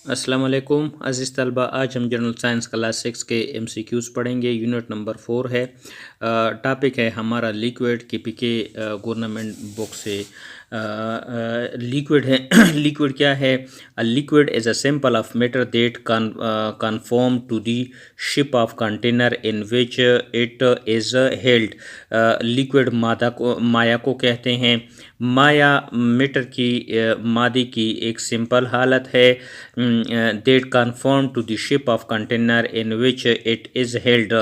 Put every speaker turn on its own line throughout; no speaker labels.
अस्सलाम वालेकुम अज़ीज़ तलबा। आज हम जनरल साइंस क्लास 6 के MCQs पढ़ेंगे। यूनिट नंबर 4 है। टॉपिक है हमारा लिक्विड KPK गवर्नमेंट बुक से। लिक्विड है लिक्विड क्या है? A liquid is a simple of matter that conform to the ship of container in which it is held. Liquid माया को कहते हैं। माया मैटर की मादी की एक सिंपल हालत है that conform to the shape of container in which it is held,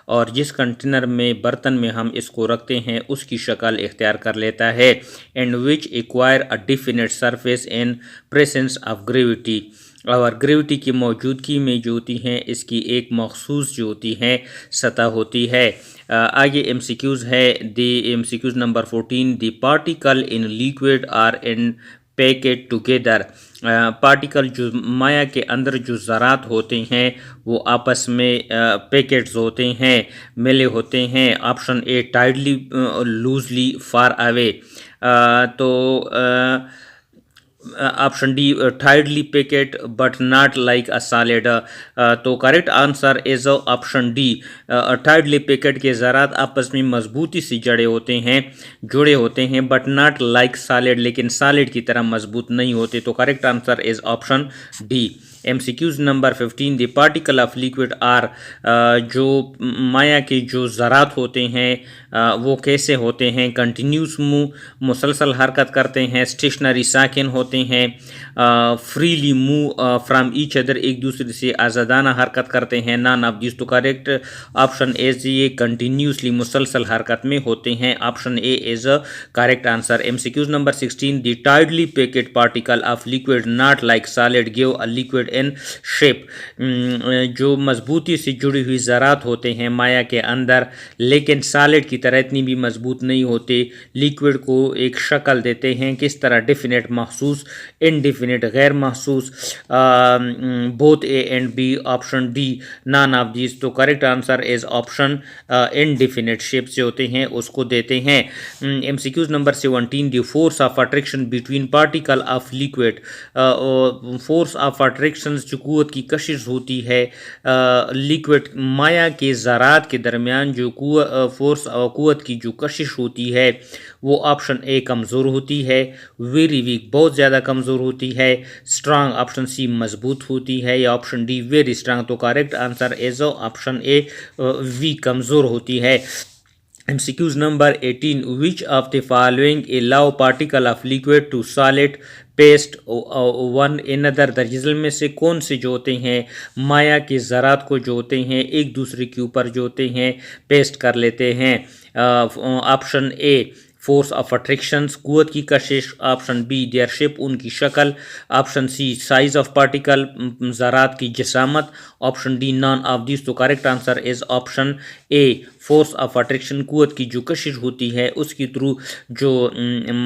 और जिस कंटेनर में बर्तन में हम इसको रखते हैं उसकी शक्ल इख्तियार कर लेता है। And which acquire a definite surface in presence of gravity, और ग्रेविटी की मौजूदगी में जो होती हैं इसकी एक मखसूस जो होती हैं सतह होती है। आगे MCQs है। The MCQs number 14, the particle in liquid are in packed together. Particle जो माया के अंदर जो ज़रात होते हैं वो आपस में पैकेट्स होते हैं, मिले होते हैं। Option A tightly loosely far away. तो option D tightly packet but not like a solid. तो correct answer is option D. Tightly packet के ज़रात आपस में मजबूती से जुड़े होते हैं बट नॉट लाइक सॉलिड, लेकिन सॉलिड की तरह मजबूत नहीं होते। तो correct answer is option D. MCQs number 15, the particle of liquid are, जो माया के जो ज़रात होते हैं वो कैसे होते हैं? कंटिन्यूस मूव, मुसलसल हरकत करते हैं। स्टेशनरी साकिन होते हैं। Freely move from each other, एक दूसरे से आज़ादाना हरकत करते हैं। Non of this. तो करेक्ट ऑप्शन इज ये कंटिन्यूसली मुसलसल हरकत में होते हैं। Option A is correct answer. MCQs number 16, the tidally packet particle of liquid not like solid give a liquid in shape. जो मजबूती से जुड़ी हुई ज़रात होते हैं माया के अंदर, लेकिन सॉलिड की तरह इतनी भी मजबूत नहीं होते, लिक्विड को एक शक्ल देते हैं। किस तरह? डिफिनेट महसूस, इनडिफिनेट गैर महसूस। Both A and B. Option D none of this. तो correct answer is option indefinite shape से होते हैं उसको देते हैं। MCQs number 17, the force of attraction between particle of liquid. Force of attraction जो कुव्वत की कशिश होती है लिक्विड माया के ज़रात के दरमियान, जो कुव्वत की जो कशिश होती है वो ऑप्शन ए कमज़ोर होती है, वेरी वीक बहुत ज़्यादा कमज़ोर होती है, स्ट्रांग ऑप्शन सी मजबूत होती है, या ऑप्शन डी वेरी स्ट्रांग। तो correct answer is option A weak कमज़ोर होती है। MCQs number 18, which of the following allow particle of liquid to solid past one in other. दरअसल में से कौन से जो होते हैं माया के ज़रात को जो होते हैं एक दूसरे के ऊपर जो होते हैं पेस्ट कर लेते हैं? Option A force of attractions कुव्वत की कशिश, ऑप्शन बी देयर शेप उनकी शक्ल, option C size of particle ज़रात की जिसामत, option D none of this. तो correct answer is option A force of attraction कुव्वत की जो कशिश होती है उसके थ्रू जो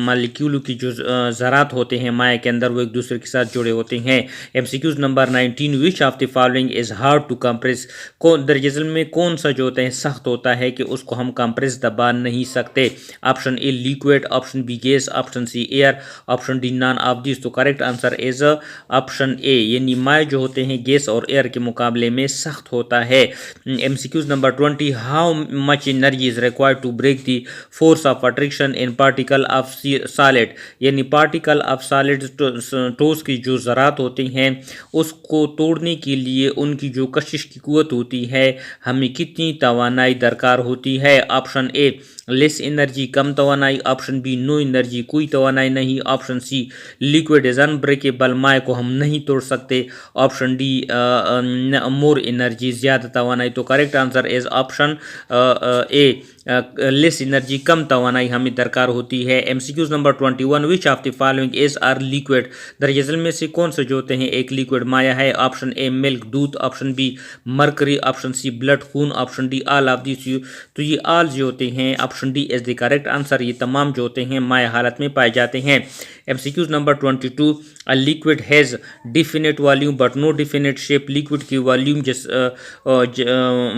मालिक्यूल की जो ज़रात होते हैं माया के अंदर वो एक दूसरे के साथ जुड़े होते हैं। MCQs number 19, which of the following is hard to compress. दरअसल में कौन सा जो होता है सख्त होता है कि उसको हम कंप्रेस दबा नहीं सकते? Option A liquid, option B gas, option C air, option D none of this. तो correct answer is option A, यानी माया जो होते हैं गैस और एयर के मुकाबले में सख्त होता है। MCQs number 20, how much energy is required to break the force of attraction in particle of solid, यानी पार्टिकल ऑफ सॉलिड ठोस की जो ज़रात होती हैं उसको तोड़ने के लिए उनकी जो कशिश की कुव्वत होती है हमें कितनी तवानाई दरकार होती है? ऑप्शन ए लेस एनर्जी कम तवानाई, ऑप्शन बी नो एनर्जी कोई तवानाई नहीं, option C liquid is unbreakable माया को हम नहीं तोड़ सकते, ऑप्शन डी मोर एनर्जी ज़्यादा तवानाई। तो correct answer is option A less energy कम तवानाई हमें दरकार होती है। MCQs number 21, which of the following is are liquid. दरअसल में से कौन से जो होते हैं एक लिक्विड माया है? ऑप्शन ए मिल्क दूध, option B mercury, option C blood खून, option D all of this. तो ये ऑल जो होते हैं option D is the correct answer. ये तमाम जो होते हैं माया हालत में पाए जाते हैं। MCQs number 22, a liquid has definite volume but no definite shape. Liquid की वॉल्यूम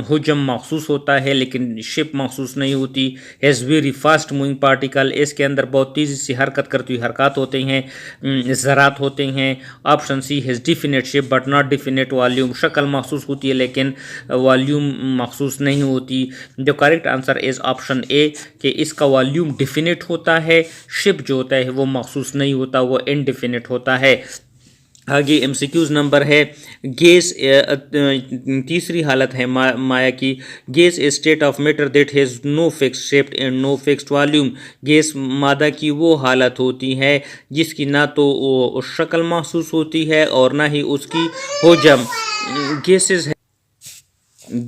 हुजम महसूस होता है लेकिन शेप महसूस नहीं होती। Has very fast moving particle, इसके अंदर बहुत तेज़ी से हरकत करती हुई हरकत होते हैं, ज़रात होते हैं। Option C, has definite shape but not definite volume, शक्ल महसूस होती है लेकिन वॉल्यूम महसूस नहीं होती। जो correct answer is option A कि इसका वॉल्यूम डिफिनेट होता है, शेप जो होता है वो महसूस नहीं होता, वो इनडिफिनेट होता है। आगे MCQs नंबर है गैस, तीसरी हालत है माया की। Gas a state of matter that has no fixed shape and no fixed volume. Gas मादा की वो हालत होती है जिसकी ना तो वो शक्ल महसूस होती है और ना ही उसकी हुजम। गैसेस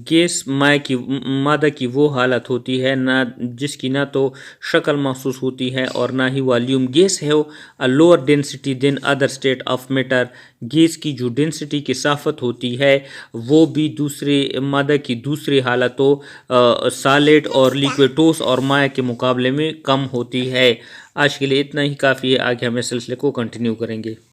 गैस मादा की वो हालत होती है ना जिसकी ना तो शक्ल महसूस होती है और ना ही वॉल्यूम। गैस है a lower density than other state of matter. Gas की जो डेंसिटी की साफत होती है वो भी दूसरे मादा की दूसरी हालतों सॉलिड और लिक्विड ठोस और माया के मुकाबले में कम होती है। आज के लिए इतना ही काफ़ी है, आगे हम इस सिलसिले को कंटिन्यू करेंगे।